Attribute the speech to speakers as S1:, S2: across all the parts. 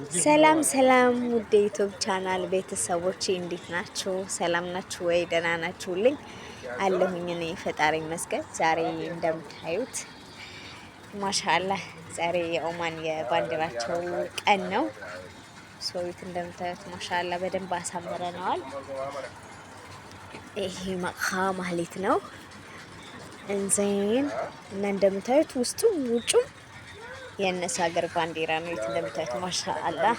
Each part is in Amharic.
S1: ሰላም ሰላም ውድ ዩቲዩብ ቻናል ቤተሰቦቼ እንዴት ናችሁ? ሰላም ናችሁ ወይ? ደህና ናችሁልኝ? አለሁኝ እኔ ፈጣሪ ይመስገን። ዛሬ እንደምታዩት ማሻአላህ ዛሬ የኦማን የባንዲራቸው ቀን ነው። ሰውት እንደምታዩት ማሻአላህ በደንብ አሳምረነዋል። ይሄ መቅሃ ማህሌት ነው እንዘይን እና እንደምታዩት ውስጡ ውጩም የነሱ ሀገር ባንዲራ ነው። የት እንደምታዩት ማሻአላህ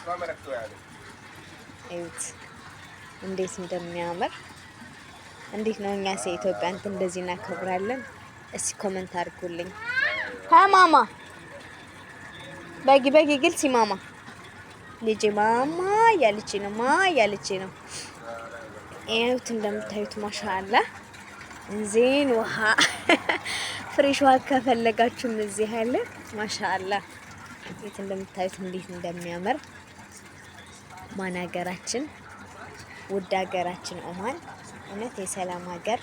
S1: እዩት እንዴት እንደሚያምር። እንዴት ነው እኛስ የኢትዮጵያን እንደዚህ እናከብራለን? እስኪ ኮሜንት አድርጉልኝ። ማማ በጊ ግልጽ ማማ ልጄ ማማ ያለች ነው ያለች ነው። እዩት እንደምታዩት ማሻአላህ እንዚን ውሃ ፍሬሽ ውሃ ከፈለጋችሁም እዚህ አለ። ማሻአላህ የት እንደምታዩት እንዴት እንደሚያምር ማን ሀገራችን ውድ ሀገራችን ኦማን እውነት የሰላም ሀገር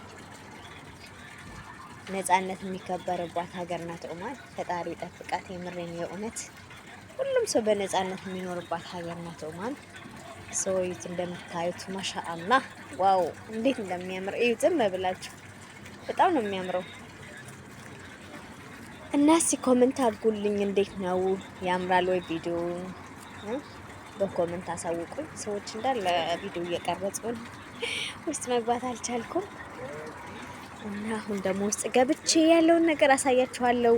S1: ነፃነት የሚከበርባት ሀገር ናት ኦማን። ፈጣሪ ጠብቃት። የምሬን የእውነት ሁሉም ሰው በነፃነት የሚኖርባት ሀገር ናት ኦማን። ሰውት እንደምታዩት ማሻአላህ ዋው እንዴት እንደሚያምር እዩ። ዝም ብላችሁ በጣም ነው የሚያምረው። እና እስኪ ኮሜንት አድርጉልኝ እንዴት ነው ያምራል ወይ? ቪዲዮ በኮሜንት አሳውቁኝ። ሰዎች እንዳለ ቪዲዮ እየቀረጹ ነው፣ ውስጥ መግባት አልቻልኩም። እና አሁን ደግሞ ውስጥ ገብቼ ያለውን ነገር አሳያችኋለሁ።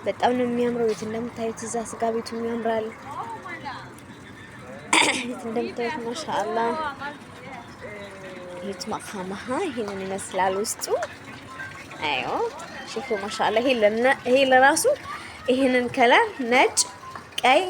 S1: በጣም ነው የሚያምረው። የት እንደምታዩት እዛ ስጋ ቤቱም ያምራል። የት እንደምታዩት ማሻአላህ የት ማካማሃ ይሄንን ይመስላል ውስጡ። አዮ ሽፉ ማሻአላህ ይሄ ለራሱ ይሄንን ከለር ነጭ ቀይ